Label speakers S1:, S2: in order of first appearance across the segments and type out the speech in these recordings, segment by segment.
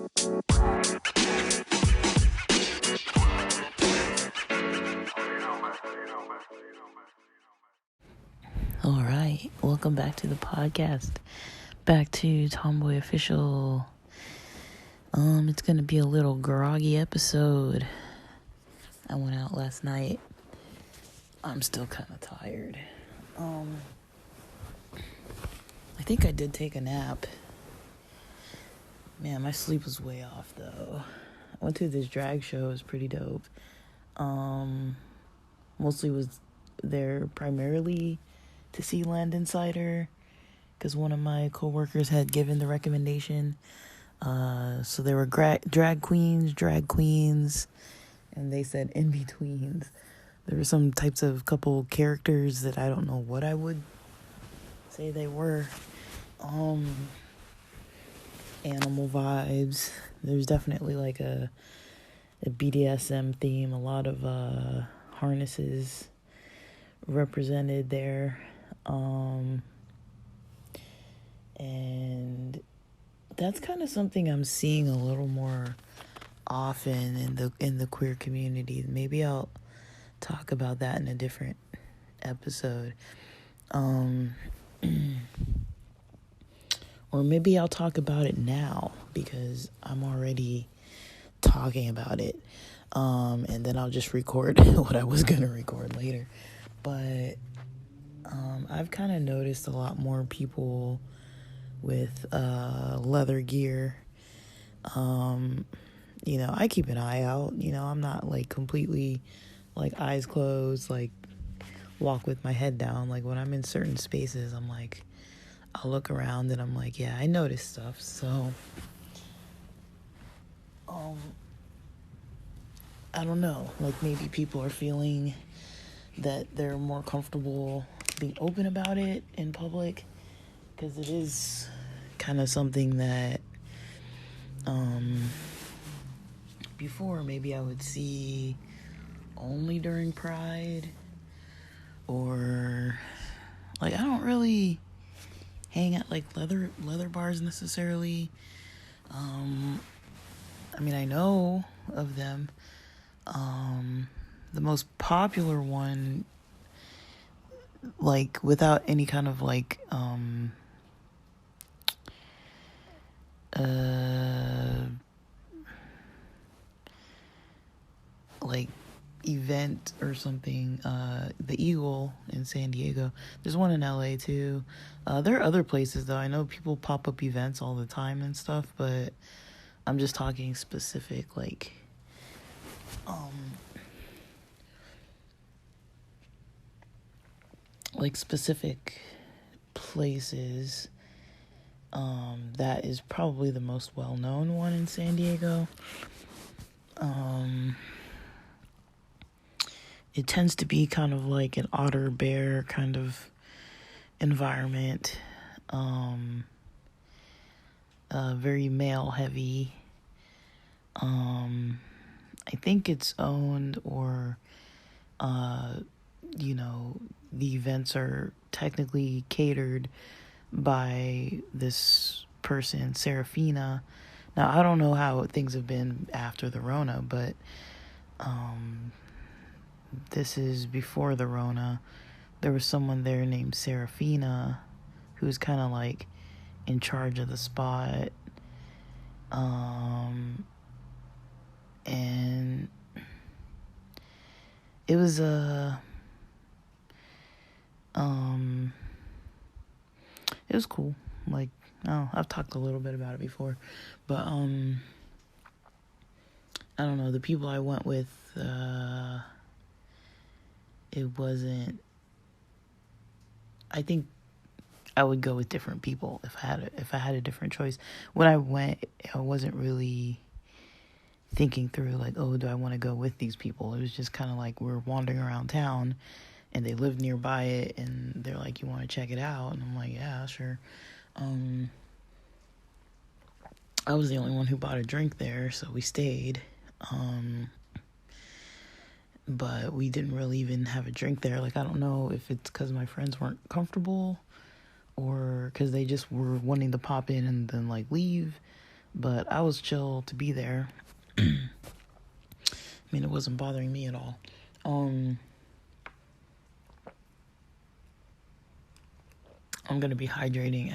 S1: All right, welcome back to the podcast. Back to Tomboy Official. It's gonna be a little groggy episode. I went out last night. I'm still kind of tired. I think I did take a nap. Man, my sleep was way off though. I went to this drag show. It was pretty dope. Mostly was there primarily to see Land Insider, because one of my coworkers had given the recommendation. So there were drag queens, and they said in-betweens. There were some types of couple characters that I don't know what I would say they were. Animal vibes. There's definitely like a BDSM theme, a lot of harnesses represented there. And that's kind of something I'm seeing a little more often in the queer community. Maybe I'll talk about that in a different episode. Or maybe I'll talk about it now because I'm already talking about it. And then I'll just record what I was going to record later. But I've kind of noticed a lot more people with leather gear. I keep an eye out. I'm not like completely like eyes closed, like walk with my head down. Like when I'm in certain spaces, I'm like, I'll look around and I'm like, yeah, I notice stuff. So I don't know, like maybe people are feeling that they're more comfortable being open about it in public, because it is kind of something that before maybe I would see only during Pride, or like I don't really hang at like leather bars necessarily. I mean, I know of them. The most popular one, like without any kind of like like event or something, the Eagle in San Diego. There's one in LA too. There are other places though. I know people pop up events all the time and stuff, but I'm just talking specific like specific places. That is probably the most well-known one in San Diego. It tends to be kind of like an otter bear kind of environment. Very male heavy. I think it's owned or, the events are technically catered by this person, Serafina. Now, I don't know how things have been after the Rona, but this is before the Rona. There was someone there named Serafina who was kind of like in charge of the spot. And it was it was cool. Like, I've talked a little bit about it before, but I don't know, the people I went with, it wasn't, I think I would go with different people if I had a different choice. When I went, I wasn't really thinking through like, oh, do I want to go with these people? It was just kind of like we're wandering around town and they live nearby it and they're like, you want to check it out? And I'm like, yeah, sure. I was the only one who bought a drink there, so we stayed. But we didn't really even have a drink there. Like, I don't know if it's because my friends weren't comfortable or because they just were wanting to pop in and then like leave. But I was chill to be there. I mean, it wasn't bothering me at all. I'm gonna be hydrating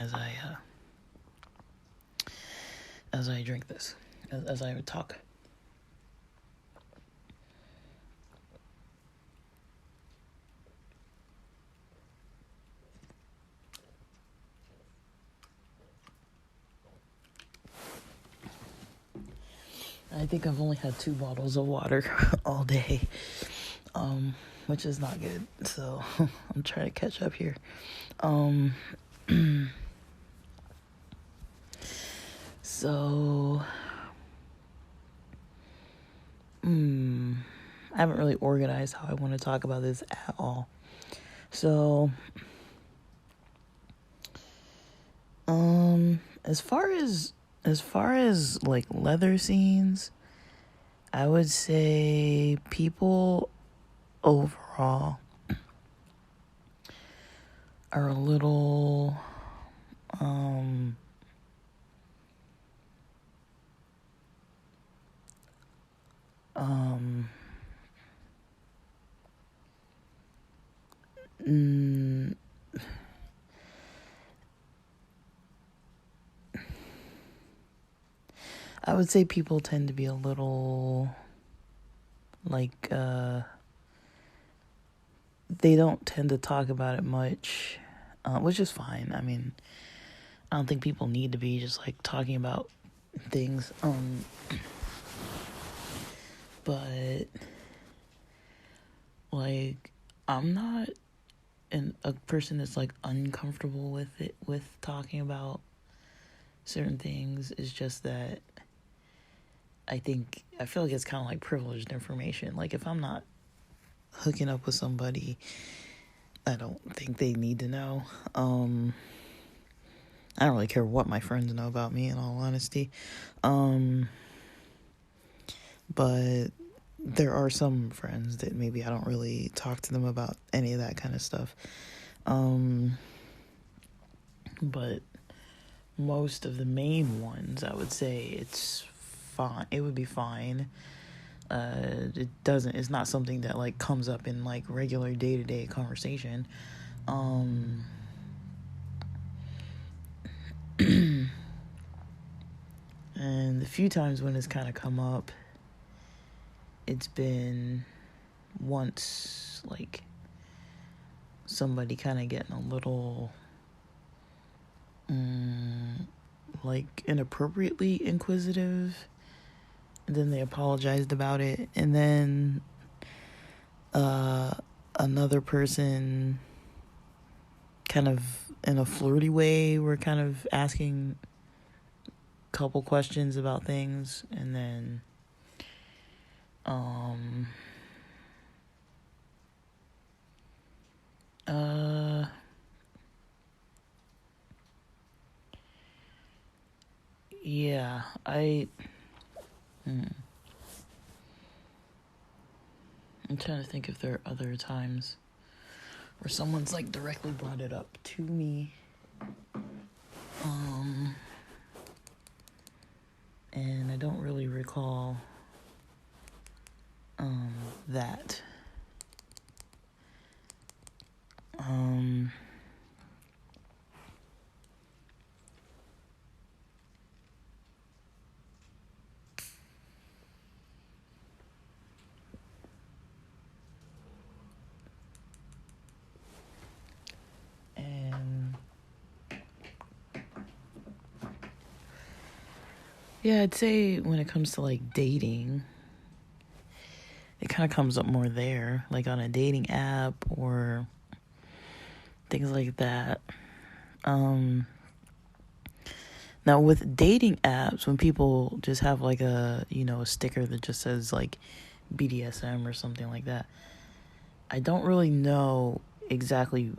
S1: as I drink this, as I talk. I think I've only had 2 bottles of water all day, which is not good. So I'm trying to catch up here. So, I haven't really organized how I want to talk about this at all. So, as far as like leather scenes, I would say people overall are a little I would say people tend to be a little like they don't tend to talk about it much, which is fine. I mean, I don't think people need to be just like talking about things. But like I'm not a person that's like uncomfortable with talking about certain things. It's just that I feel like it's kind of like privileged information. Like if I'm not hooking up with somebody, I don't think they need to know. I don't really care what my friends know about me, in all honesty. But there are some friends that maybe I don't really talk to them about any of that kind of stuff. But most of the main ones, I would say it's fine. It would be fine. It's not something that like comes up in like regular day-to-day conversation. And the few times when it's kind of come up, it's been once like somebody kind of getting a little like inappropriately inquisitive, and then they apologized about it, and then another person kind of in a flirty way were kind of asking a couple questions about things, and then yeah, I'm trying to think if there are other times where someone's like directly brought it up to me. And I don't really recall that. And yeah, I'd say when it comes to like dating, it kind of comes up more there, like on a dating app or things like that. Now with dating apps, when people just have like a sticker that just says like BDSM or something like that, I don't really know exactly,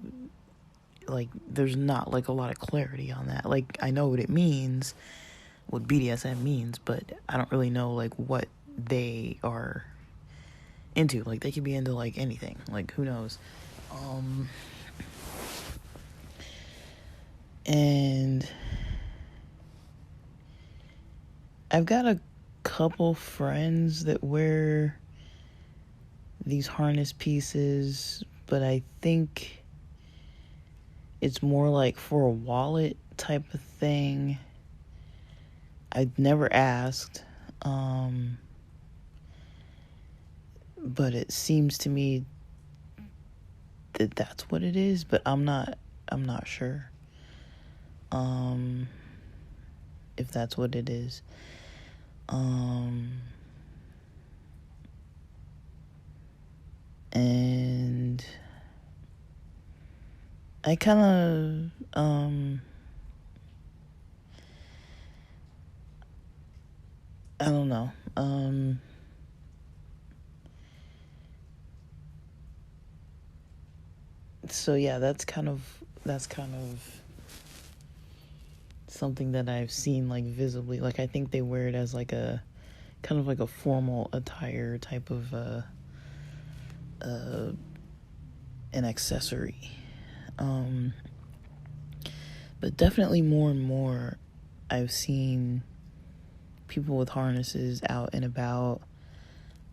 S1: like there's not like a lot of clarity on that. Like I know what it means, what BDSM means, but I don't really know like what they are into. Like they could be into like anything, like who knows. And I've got a couple friends that wear these harness pieces, but I think it's more like for a wallet type of thing. I've never asked, but it seems to me that that's what it is, but I'm not sure if that's what it is. And I kind of I don't know. So yeah, that's kind of something that I've seen like visibly. Like I think they wear it as like a kind of like a formal attire type of an accessory. But definitely more and more I've seen people with harnesses out and about.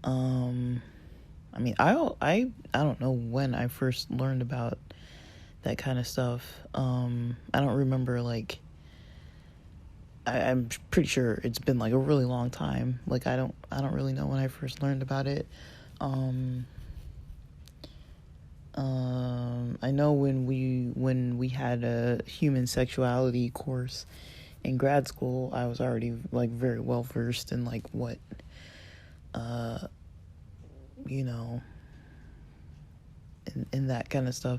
S1: I mean, I don't know when I first learned about that kind of stuff. I don't remember, like, I'm pretty sure it's been like a really long time. Like I don't really know when I first learned about it. I know when we had a human sexuality course in grad school, I was already like very well versed in like what you know, in that kind of stuff.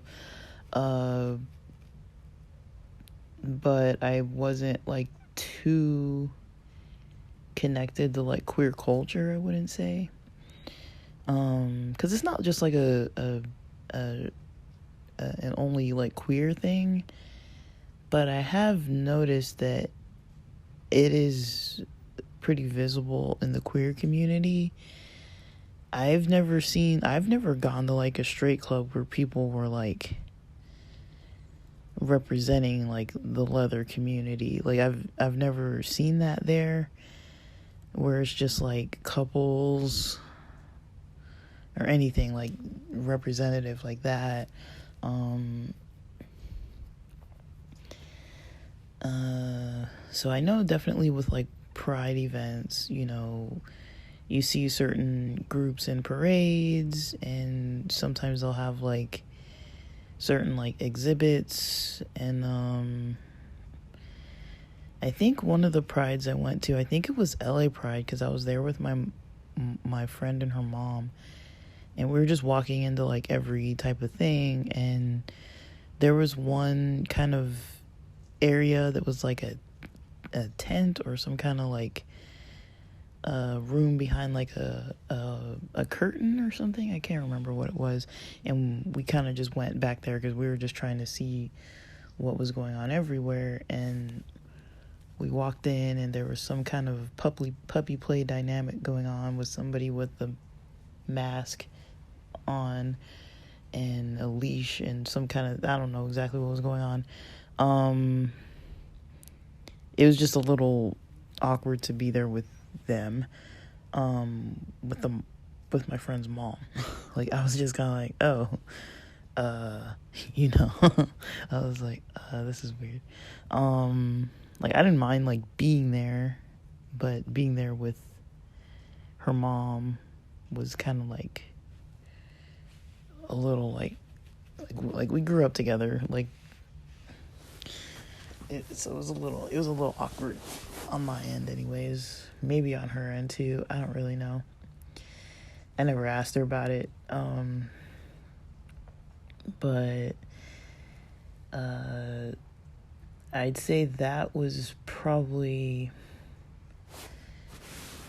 S1: But I wasn't like too connected to like queer culture, I wouldn't say. 'Cause it's not just like an only like queer thing, but I have noticed that it is pretty visible in the queer community. I've never gone to like a straight club where people were like representing like the leather community. Like I've never seen that there, where it's just like couples or anything like representative like that. So I know definitely with like pride events, you know, you see certain groups in parades, and sometimes they'll have like certain like exhibits. And I think one of the prides I went to, I think it was LA Pride, because I was there with my friend and her mom, and we were just walking into like every type of thing, and there was one kind of area that was like a tent or some kind of like room behind like a curtain or something. I can't remember what it was, and we kind of just went back there because we were just trying to see what was going on everywhere. And we walked in, and there was some kind of puppy play dynamic going on with somebody with the mask on and a leash and some kind of, I don't know exactly what was going on. It was just a little awkward to be there with them, with my friend's mom. Like I was just kind of like, oh, you know. I was like, this is weird. Like I didn't mind like being there, but being there with her mom was kind of like a little like we grew up together, like so it was a little awkward on my end anyways, maybe on her end too, I don't really know. I never asked her about it. But I'd say that was probably,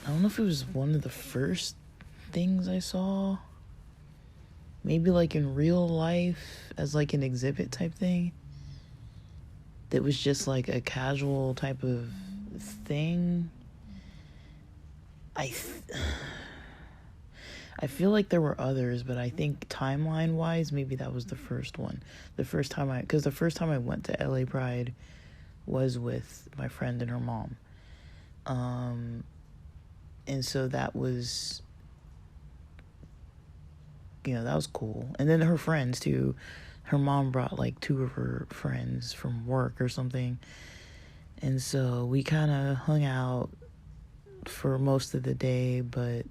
S1: I don't know if it was one of the first things I saw, maybe like in real life as like an exhibit type thing, that was just like a casual type of thing. I feel like there were others, but I think timeline wise, maybe that was the first one. Because the first time I went to LA Pride was with my friend and her mom. Um, and so that was, that was cool. And then her friends too. Her mom brought like two of her friends from work or something. And so we kind of hung out for most of the day, but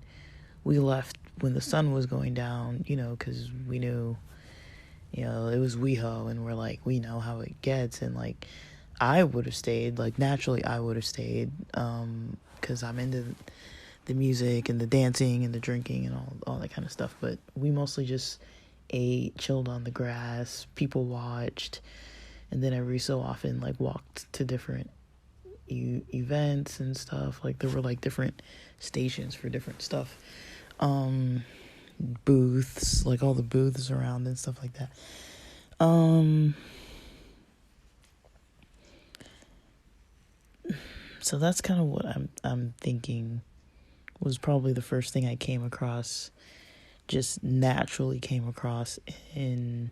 S1: we left when the sun was going down, because we knew, it was WeHo, and we're like, we know how it gets. And like, I would have stayed, like, naturally, I would have stayed, because I'm into the music and the dancing and the drinking and all that kind of stuff. But we mostly just ate, chilled on the grass, people watched, and then every so often, like, walked to different events and stuff. Like, there were like different stations for different stuff, booths, like all the booths around and stuff like that. So that's kind of what I'm thinking was probably the first thing I came across, just naturally came across in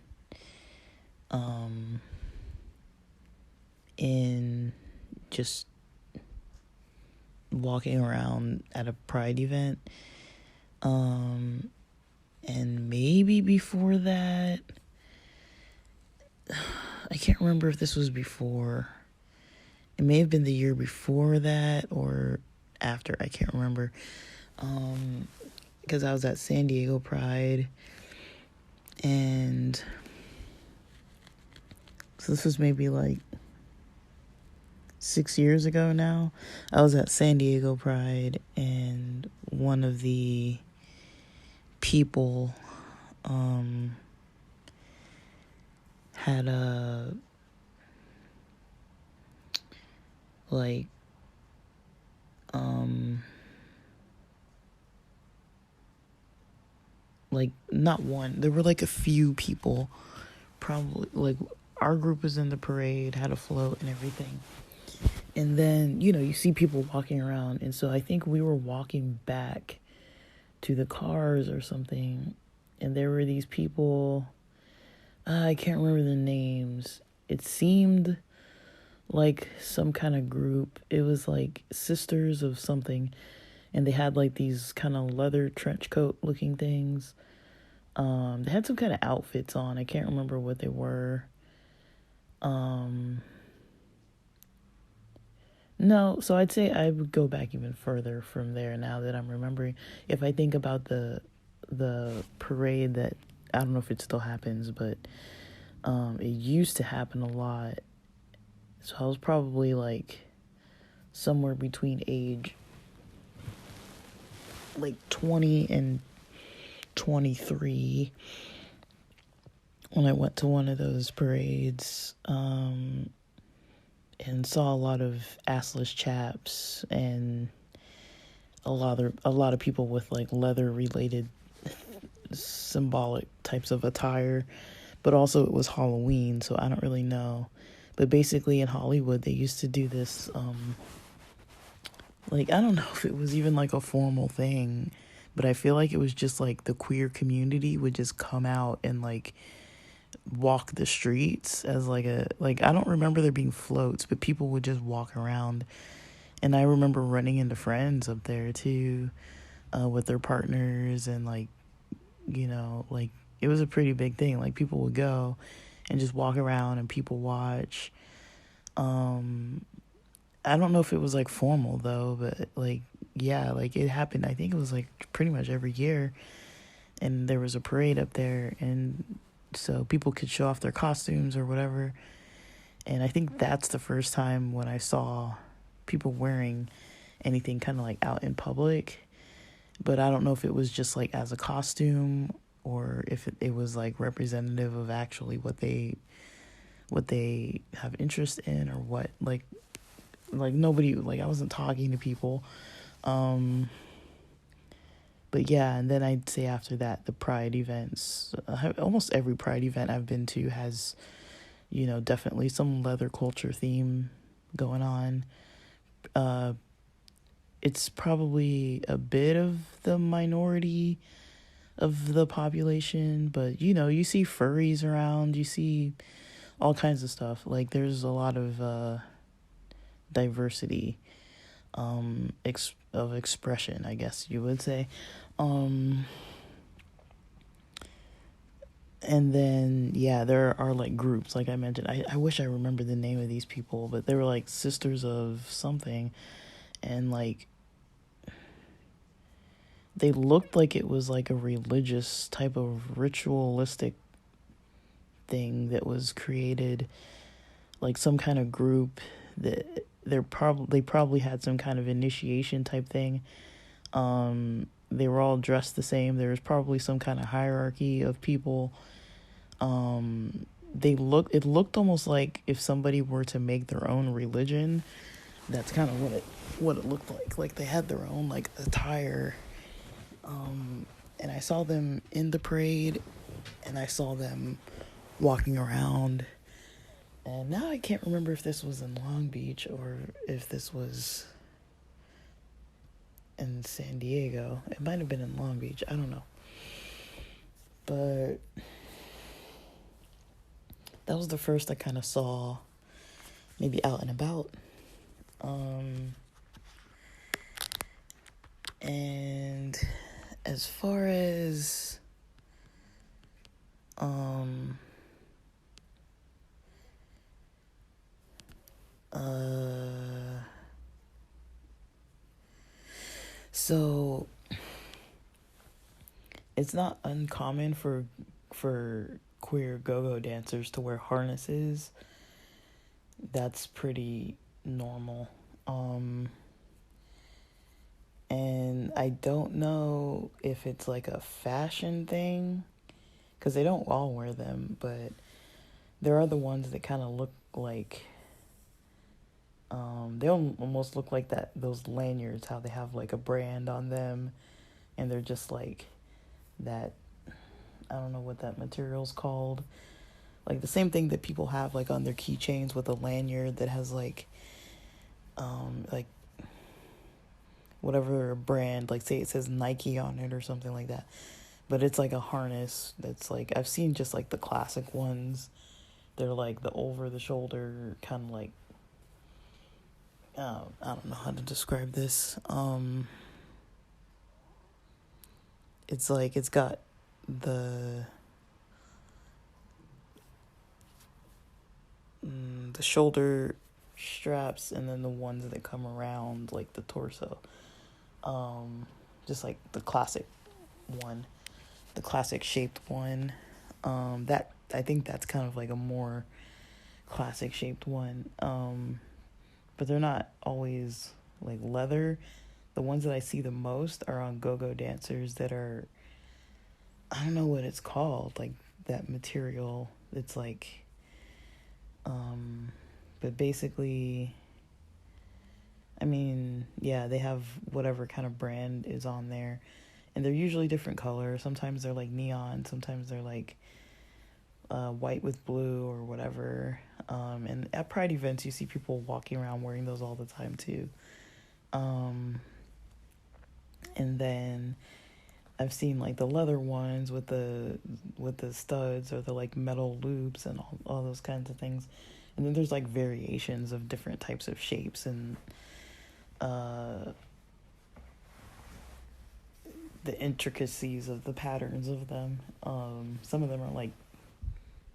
S1: just walking around at a Pride event. And maybe before that, I can't remember if this was before. It may have been the year before that or after. I can't remember. Because I was at San Diego Pride. And so this was maybe like 6 years ago now. I was at San Diego Pride, and one of the people had a like not one, there were like a few people, probably like our group was in the parade, had a float and everything. And then, you see people walking around. And so I think we were walking back to the cars or something. And there were these people, I can't remember the names. It seemed like some kind of group. It was like Sisters of something. And they had like these kind of leather trench coat looking things. They had some kind of outfits on. I can't remember what they were. No, so I'd say I would go back even further from there now that I'm remembering. If I think about the parade that, I don't know if it still happens, but it used to happen a lot. So I was probably like somewhere between age like 20 and 23 when I went to one of those parades. And saw a lot of assless chaps and a lot of people with like leather related symbolic types of attire, but also it was Halloween, so I don't really know. But basically in Hollywood they used to do this like, I don't know if it was even like a formal thing, but I feel like it was just like the queer community would just come out and like walk the streets as like I don't remember there being floats, but people would just walk around. And I remember running into friends up there too, with their partners, and like, like it was a pretty big thing. Like people would go and just walk around and people watch. I don't know if it was like formal though, but like, yeah, like it happened. I think it was like pretty much every year, and there was a parade up there, and so people could show off their costumes or whatever. And I think that's the first time when I saw people wearing anything kind of like out in public. But I don't know if it was just like as a costume or if it was like representative of actually what they have interest in, or what, like nobody, like I wasn't talking to people. But yeah, and then I'd say after that, the Pride events, almost every Pride event I've been to has, definitely some leather culture theme going on. It's probably a bit of the minority of the population, but, you see furries around, you see all kinds of stuff. Like, there's a lot of diversity. of expression, I guess you would say. Um, and then, yeah, there are like groups, like I mentioned. I wish I remember the name of these people, but they were like Sisters of something. And like, they looked like it was like a religious type of ritualistic thing that was created, like some kind of group that they probably had some kind of initiation type thing. They were all dressed the same. There was probably some kind of hierarchy of people. It looked almost like if somebody were to make their own religion. That's kind of what it looked like. Like they had their own like attire. And I saw them in the parade, and I saw them walking around. And now I can't remember if this was in Long Beach or if this was in San Diego. It might have been in Long Beach. I don't know. But that was the first I kind of saw maybe out and about. And as far as so it's not uncommon for queer go-go dancers to wear harnesses. That's pretty normal. And I don't know if it's like a fashion thing, because they don't all wear them, but there are the ones that kind of look like, they almost look like those lanyards, how they have like a brand on them, and they're just like that, I don't know what that material's called, like the same thing that people have like on their keychains with a lanyard that has like whatever brand, like say it says Nike on it or something like that, but it's like a harness that's like, I've seen just like the classic ones. They're like the over the shoulder kind of like, I don't know how to describe this. It's like it's got the shoulder straps, and then the ones that come around like the torso. Just like the classic one, the classic shaped one. That I think that's kind of like a more classic shaped one. But they're not always like leather. The ones that I see the most are on go-go dancers that are, I don't know what it's called, like that material. It's like, but basically, I mean, yeah, they have whatever kind of brand is on there, and they're usually different colors. Sometimes they're like neon, sometimes they're like white with blue or whatever. And at Pride events, you see people walking around wearing those all the time too. And then I've seen like the leather ones with the studs or the like metal loops and all those kinds of things. And then there's like variations of different types of shapes and the intricacies of the patterns of them. Some of them are like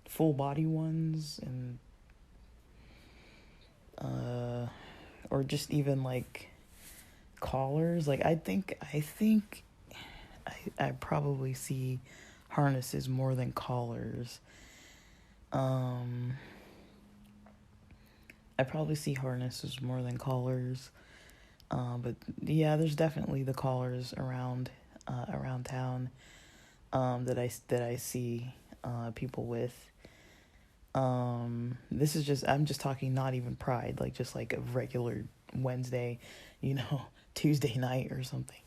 S1: full body ones, and or just even like collars. Like I think I probably see harnesses more than collars. I probably see harnesses more than collars. But yeah, there's definitely the collars around town that I see people with. This is just, I'm just talking not even Pride, like just like a regular Wednesday, Tuesday night or something.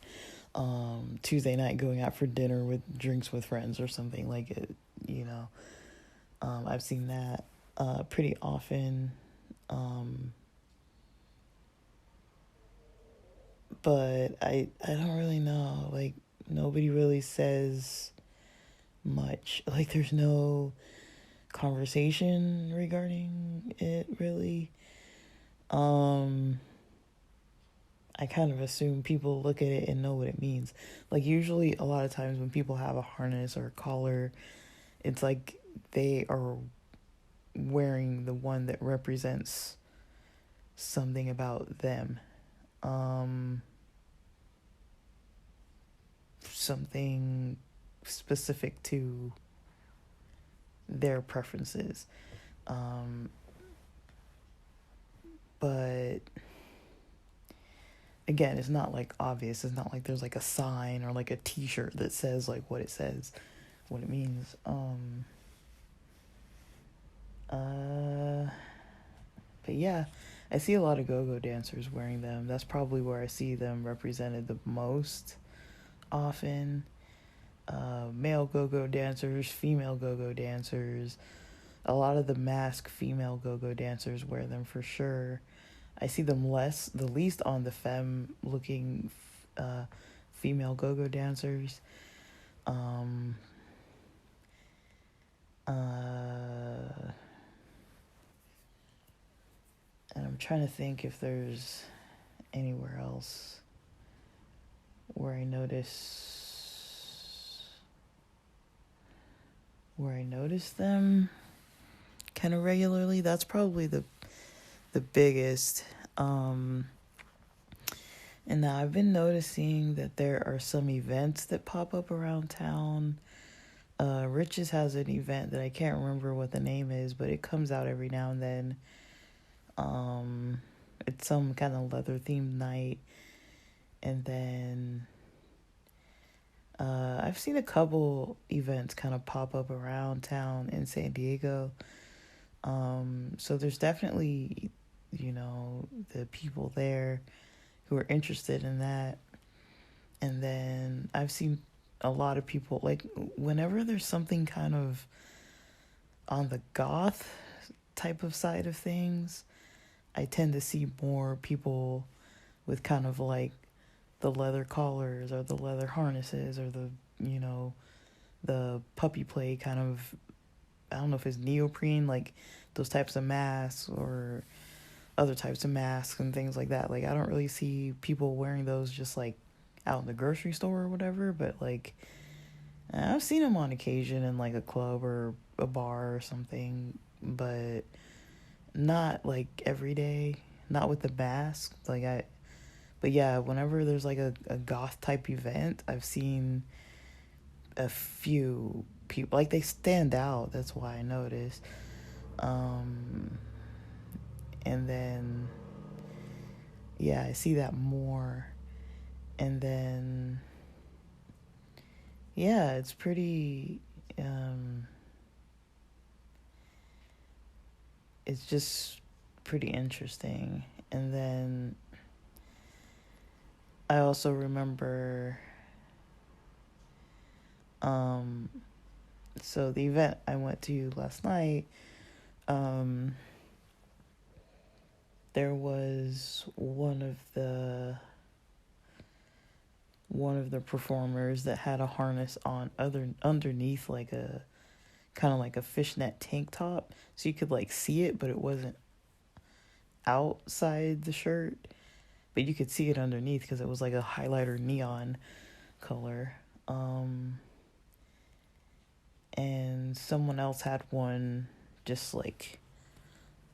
S1: Tuesday night going out for dinner with drinks with friends or something like it, I've seen that pretty often. But I don't really know, like nobody really says much, like there's no conversation regarding it really. I kind of assume people look at it and know what it means. Like, usually, a lot of times when people have a harness or a collar, it's like they are wearing the one that represents something about them. Something specific to their preferences. But again, it's not like obvious. It's not like there's like a sign or like a t-shirt that says like what it says, what it means. But yeah, I see a lot of go-go dancers wearing them. That's probably where I see them represented the most often. Male go-go dancers, female go-go dancers. A lot of the masked female go-go dancers wear them for sure. I see them the least on the femme-looking female go-go dancers. And I'm trying to think if there's anywhere else where I notice them kind of regularly. That's probably the biggest. And now I've been noticing that there are some events that pop up around town. Rich's has an event that I can't remember what the name is, but it comes out every now and then. It's some kind of leather themed night. And then I've seen a couple events kind of pop up around town in San Diego. So there's definitely, the people there who are interested in that. And then I've seen a lot of people, like, whenever there's something kind of on the goth type of side of things, I tend to see more people with kind of like the leather collars or the leather harnesses or the puppy play kind of, I don't know if it's neoprene, like those types of masks or other types of masks and things like that. Like, I don't really see people wearing those just like out in the grocery store or whatever, but like I've seen them on occasion in like a club or a bar or something, but not like every day, not with the mask. But yeah, whenever there's like a goth type event, I've seen a few people, like, they stand out. That's why I noticed. And then, yeah, I see that more. And then, yeah, it's pretty, it's just pretty interesting. And then I also remember, so the event I went to last night, there was one of the performers that had a harness on underneath, like a kind of like a fishnet tank top, so you could like see it, but it wasn't outside the shirt, but you could see it underneath because it was like a highlighter neon color. And someone else had one just like,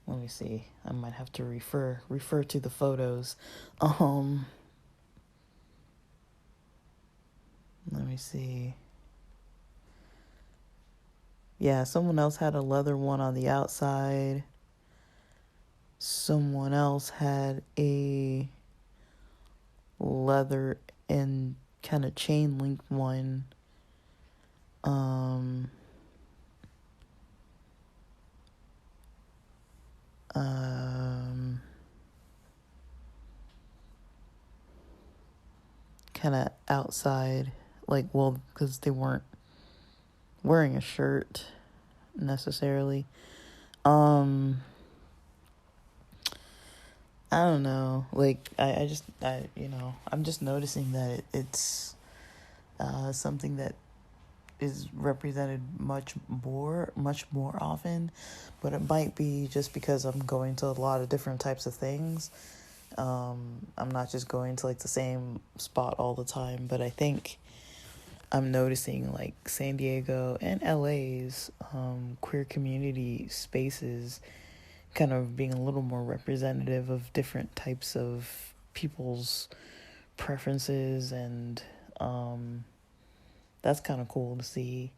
S1: let me see, I might have to refer to the photos. Let me see. Yeah, someone else had a leather one on the outside. Someone else had a leather and kind of chain link one. Kind of outside, like, well, because they weren't wearing a shirt necessarily. I don't know, like, I'm just noticing that it's something that is represented much more often, but it might be just because I'm going to a lot of different types of things. I'm not just going to like the same spot all the time, but I think I'm noticing like San Diego and LA's queer community spaces kind of being a little more representative of different types of people's preferences, and that's kind of cool to see.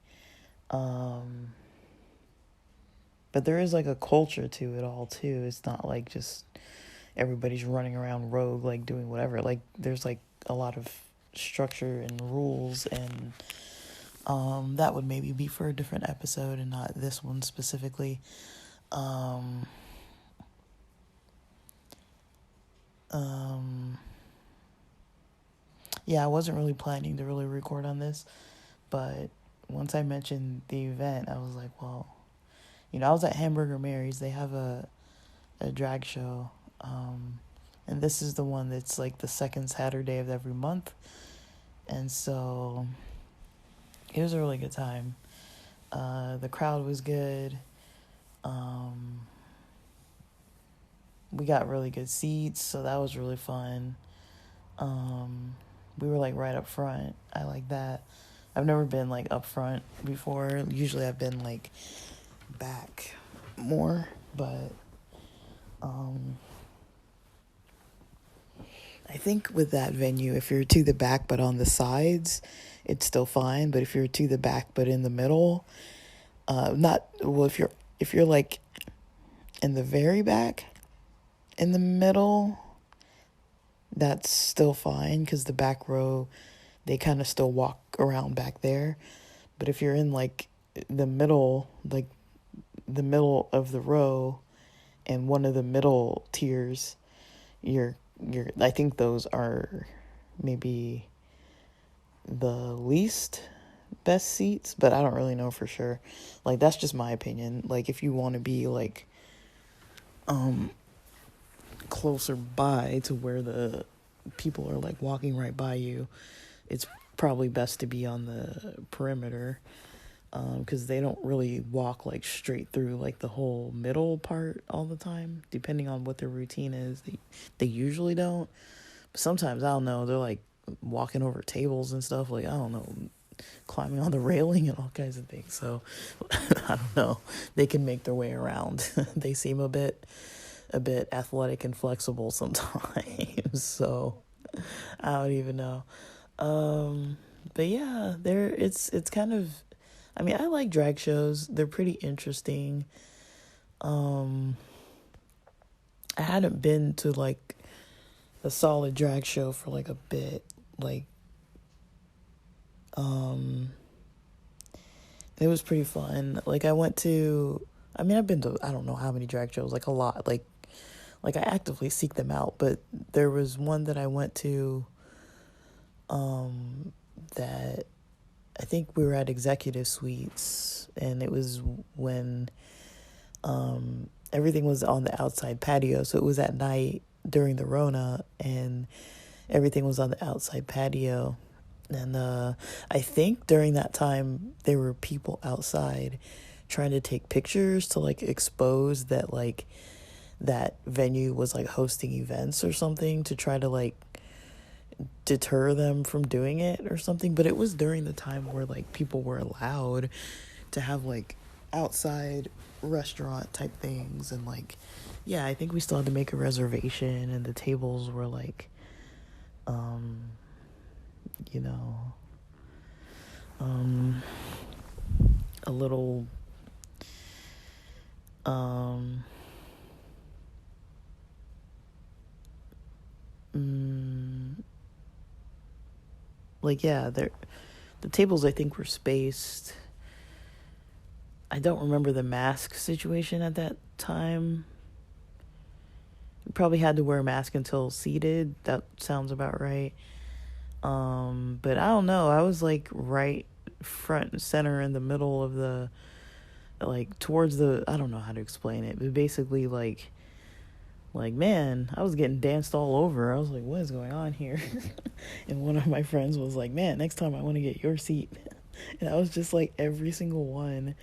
S1: But there is like a culture to it all too. It's not like just everybody's running around rogue like doing whatever. Like there's like a lot of structure and rules, and that would maybe be for a different episode and not this one specifically. Yeah, I wasn't really planning to really record on this, but once I mentioned the event, I was like, well, I was at Hamburger Mary's. They have a drag show, and this is the one that's like the second Saturday of every month, and so it was a really good time. The crowd was good. We got really good seats, so that was really fun. We were like right up front. I like that. I've never been like up front before. Usually I've been like back more, but I think with that venue, if you're to the back but on the sides, it's still fine. But if you're to the back but in the middle, if you're like in the very back, in the middle, that's still fine because the back row, they kind of still walk around back there. But if you're in like the middle, like the middle of the row and one of the middle tiers, I think those are maybe the least best seats, but I don't really know for sure. Like that's just my opinion. Like if you want to be like closer by to where the people are like walking right by you, it's probably best to be on the perimeter, because they don't really walk like straight through like the whole middle part all the time. Depending on what their routine is, they usually don't. But sometimes, I don't know, they're like walking over tables and stuff, like I don't know, climbing on the railing and all kinds of things. So I don't know, they can make their way around. They seem a bit athletic and flexible sometimes. So I don't even know. But yeah, it's kind of, I mean, I like drag shows. They're pretty interesting. I hadn't been to like a solid drag show for like a bit. Like it was pretty fun. Like I've been to, I don't know how many drag shows, like a lot. Like I actively seek them out, but there was one that I went to that I think we were at Executive Suites, and it was when everything was on the outside patio. So it was at night during the Rona, and everything was on the outside patio. And I think during that time, there were people outside trying to take pictures to like expose that like that venue was like hosting events or something, to try to like deter them from doing it or something. But it was during the time where like people were allowed to have like outside restaurant type things, and like I think we still had to make a reservation, and the tables were like a little the tables I think were spaced. I don't remember the mask situation at that time. You probably had to wear a mask until seated. That sounds about right. But I don't know. I was like right front and center in the middle of the, like towards the, I don't know how to explain it, but basically like man, I was getting danced all over. I was like, what is going on here? And one of my friends was like, man, next time I want to get your seat. And I was just like, every single one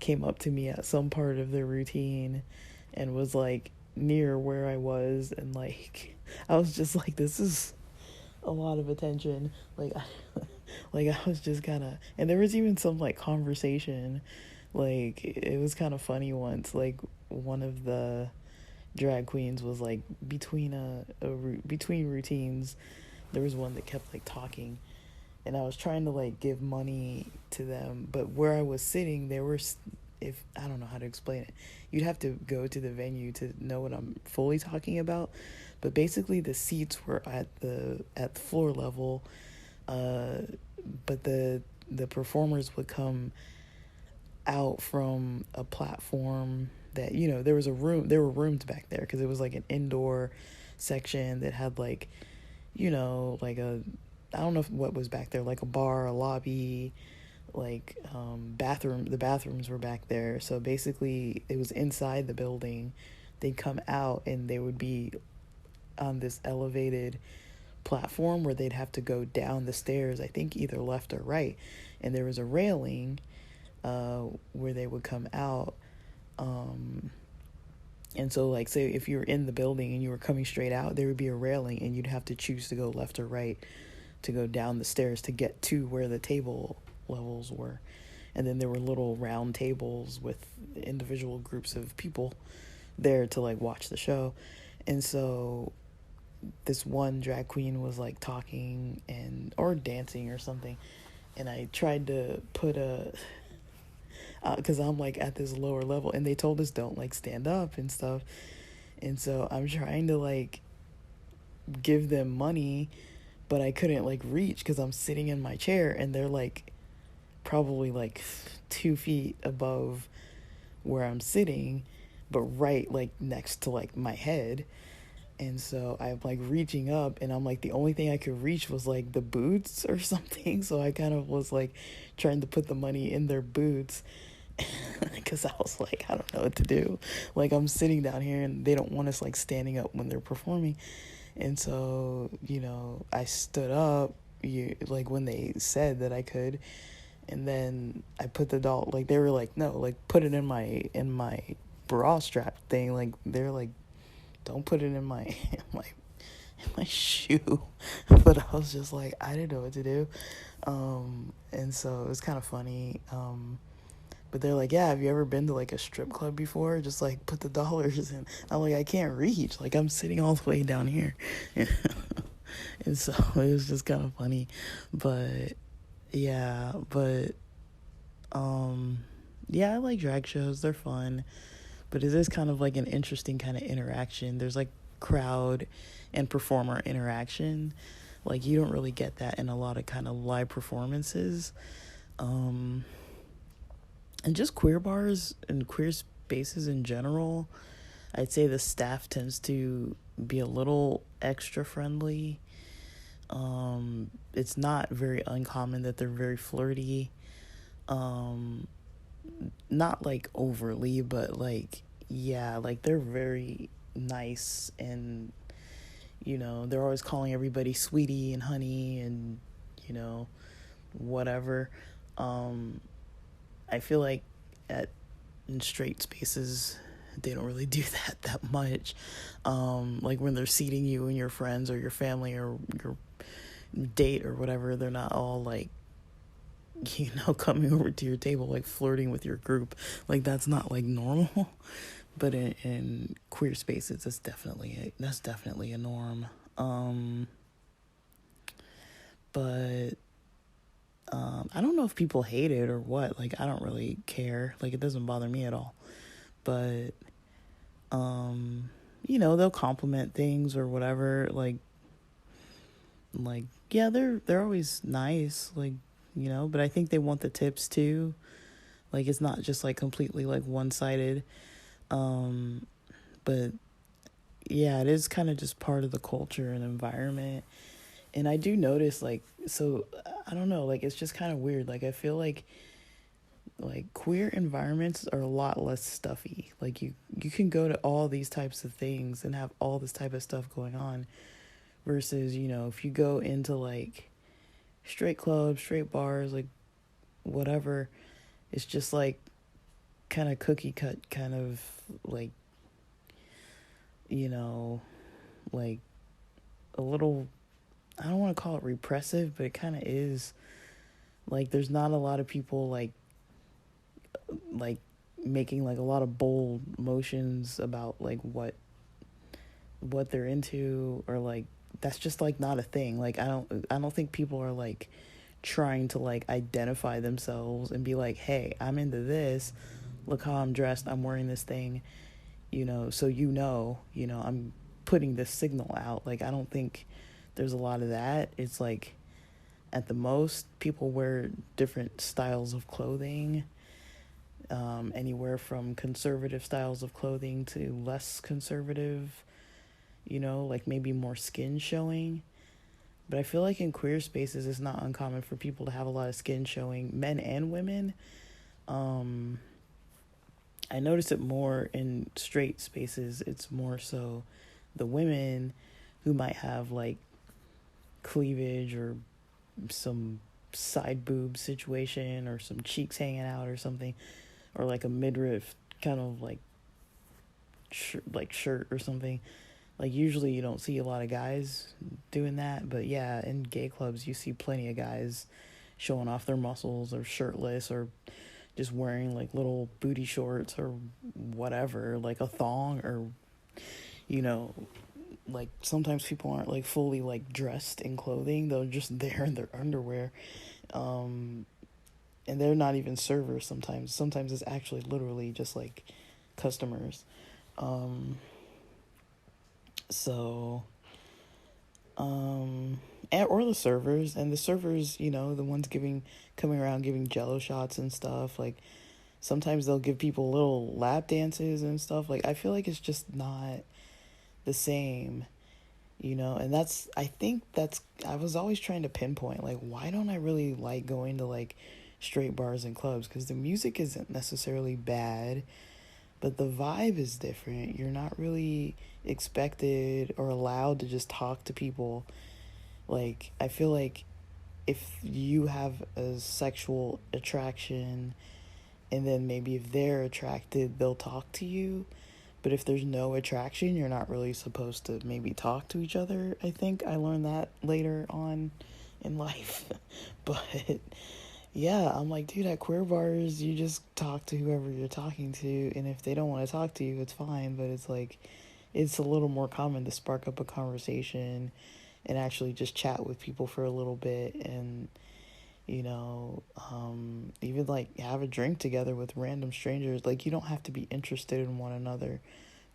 S1: came up to me at some part of their routine and was like near where I was, and I was just like, this is a lot of attention. Like like I was just kind of, and there was even some like conversation. Like it was kind of funny once. Like one of the drag queens was like between between routines. There was one that kept like talking, and I was trying to like give money to them, but where I was sitting, there were, if I don't know how to explain it, you'd have to go to the venue to know what I'm fully talking about. But basically, the seats were at the floor level, but the performers would come out from a platform that, there was a room, there were rooms back there because it was like an indoor section that had like, like I don't know what was back there, like a bar, a lobby, like bathroom. The bathrooms were back there. So basically it was inside the building. They'd come out and they would be on this elevated platform where they'd have to go down the stairs, I think either left or right, and there was a railing where they would come out. And so, like, say if you were in the building and you were coming straight out, there would be a railing, and you'd have to choose to go left or right to go down the stairs to get to where the table levels were. And then there were little round tables with individual groups of people there to like watch the show. And so this one drag queen was like talking or dancing or something, and I tried to put because I'm like at this lower level, and they told us don't like stand up and stuff, and so I'm trying to like give them money, but I couldn't like reach because I'm sitting in my chair, and they're like probably like 2 feet above where I'm sitting, but right like next to like my head. And so I'm like reaching up, and I'm like, the only thing I could reach was like the boots or something. So I kind of was like trying to put the money in their boots because I was like, I don't know what to do. Like, I'm sitting down here and they don't want us like standing up when they're performing. And so, I stood up, like when they said that I could. And then I put the doll, like they were like, no, like put it in my bra strap thing. Like they're like, don't put it in my my shoe. But I was just like, I didn't know what to do. And so it was kind of funny. But they're like, yeah, have you ever been to like a strip club before? Just like put the dollars in. I'm like, I can't reach. Like, I'm sitting all the way down here. And so it was just kind of funny. But yeah, yeah, I like drag shows. They're fun. But it is kind of like an interesting kind of interaction. There's like crowd and performer interaction. Like, you don't really get that in a lot of kind of live performances. And just queer bars and queer spaces in general, I'd say the staff tends to be a little extra friendly. It's not very uncommon that they're very flirty. Not like overly, but like, yeah, like they're very nice, and they're always calling everybody sweetie and honey and whatever. I feel like in straight spaces they don't really do that much. Like when they're seating you and your friends or your family or your date or whatever, they're not all like coming over to your table like flirting with your group. Like, that's not like normal. But in queer spaces, that's definitely a norm. But I don't know if people hate it or what. Like, I don't really care. Like, it doesn't bother me at all. But they'll compliment things or whatever. Like yeah, they're always nice. Like, but I think they want the tips too. Like, it's not just like completely like one-sided. But yeah, it is kind of just part of the culture and environment. And I do notice, like, so I don't know, like, it's just kind of weird. Like, I feel like queer environments are a lot less stuffy. Like, you can go to all these types of things and have all this type of stuff going on versus, if you go into like straight clubs, straight bars, like whatever, it's just like kind of cookie cut, kind of like you know, like a little, I don't want to call it repressive, but it kind of is. Like there's not a lot of people like making like a lot of bold motions about like what they're into, or like that's just like not a thing. Like I don't think people are like trying to like identify themselves and be like, hey, I'm into this, look how I'm dressed, I'm wearing this thing, so I'm putting this signal out. Like I don't think there's a lot of that. It's like at the most people wear different styles of clothing, anywhere from conservative styles of clothing to less conservative, like maybe more skin showing. But I feel like in queer spaces, it's not uncommon for people to have a lot of skin showing, men and women. I notice it more in straight spaces. It's more so the women who might have like cleavage or some side boob situation or some cheeks hanging out or something, or like a midriff kind of like shirt or something. Like usually you don't see a lot of guys doing that, but yeah, in gay clubs you see plenty of guys showing off their muscles or shirtless or just wearing like little booty shorts or whatever, like a thong, or like sometimes people aren't like fully like dressed in clothing, they're just there in their underwear, and they're not even servers. Sometimes it's actually literally just like customers. So or the servers, and the servers, the ones coming around giving jello shots and stuff. Like sometimes they'll give people little lap dances and stuff. Like I feel like it's just not the same, and I was always trying to pinpoint, like, why don't I really like going to like straight bars and clubs? Because the music isn't necessarily bad, but the vibe is different. You're not really expected or allowed to just talk to people. Like I feel like if you have a sexual attraction, and then maybe if they're attracted, they'll talk to you. But if there's no attraction, you're not really supposed to maybe talk to each other. I think I learned that later on in life. But yeah, I'm like, dude, at queer bars, you just talk to whoever you're talking to. And if they don't want to talk to you, it's fine. But it's like, it's a little more common to spark up a conversation and actually just chat with people for a little bit. And, even like have a drink together with random strangers. Like you don't have to be interested in one another,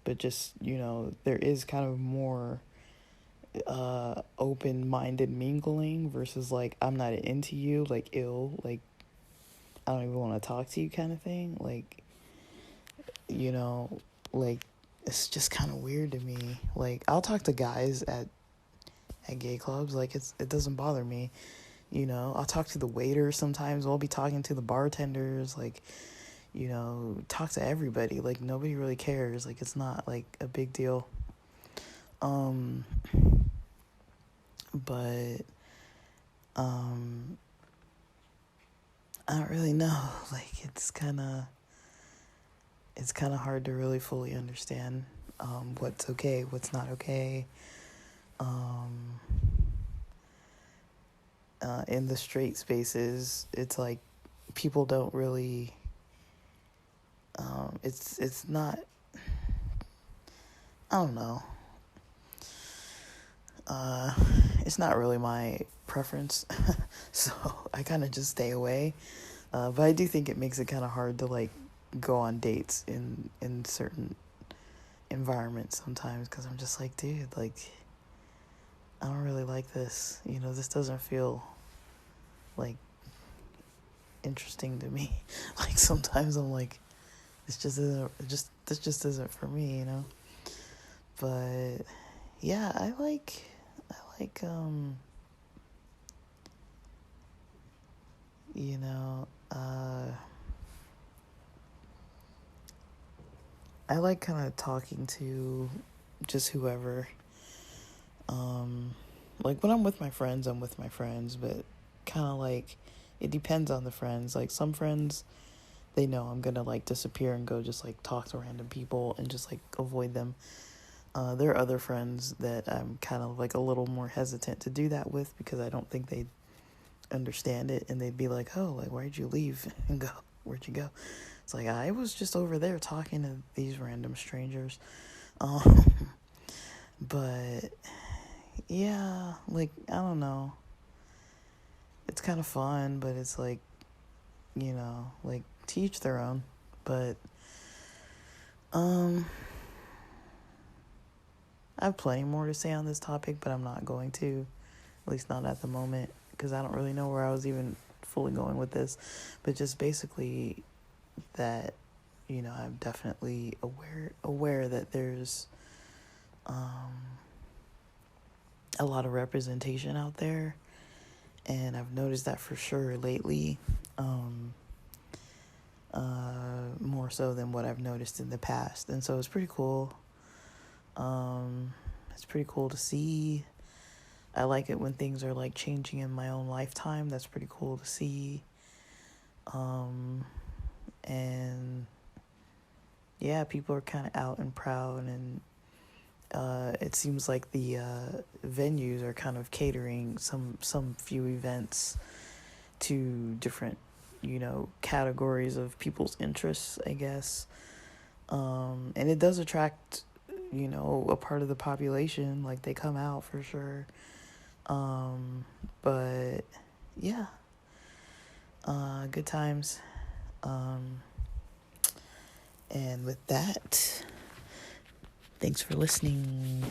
S1: but just, there is kind of more open-minded mingling versus like, I'm not into you, like ill, like I don't even want to talk to you kind of thing. Like, like it's just kind of weird to me. Like I'll talk to guys at gay clubs, like it doesn't bother me. I'll talk to the waiter sometimes. I'll be talking to the bartenders, like, talk to everybody. Like, nobody really cares. Like, it's not, like, a big deal. But, I don't really know. Like, it's kind of hard to really fully understand, what's okay, what's not okay. In the straight spaces, it's like people don't really, it's not, I don't know, it's not really my preference, so I kind of just stay away, but I do think it makes it kind of hard to like go on dates in certain environments sometimes, because I'm just like, dude, like I don't really like this. This doesn't feel like interesting to me. Like sometimes I'm like, this just isn't for me. But yeah, I like I like kind of talking to just whoever. Like when I'm with my friends, but kind of like it depends on the friends. Like some friends, they know I'm gonna like disappear and go just like talk to random people and just like avoid them. There are other friends that I'm kind of like a little more hesitant to do that with because I don't think they understand it, and they'd be like, oh, like, why'd you leave and go? Where'd you go? It's like, I was just over there talking to these random strangers. But yeah, like, I don't know. It's kind of fun, but it's like, like, to each their own. But I have plenty more to say on this topic, but I'm not going to, at least not at the moment, because I don't really know where I was even fully going with this. But just basically that, I'm definitely aware that there's a lot of representation out there, and I've noticed that for sure lately, more so than what I've noticed in the past. And so it's pretty cool. It's pretty cool to see. I like it when things are like changing in my own lifetime. That's pretty cool to see. And yeah, people are kind of out and proud, and it seems like the venues are kind of catering some few events to different, categories of people's interests, I guess. And it does attract, a part of the population. Like, they come out for sure. But yeah, good times. And with that, thanks for listening.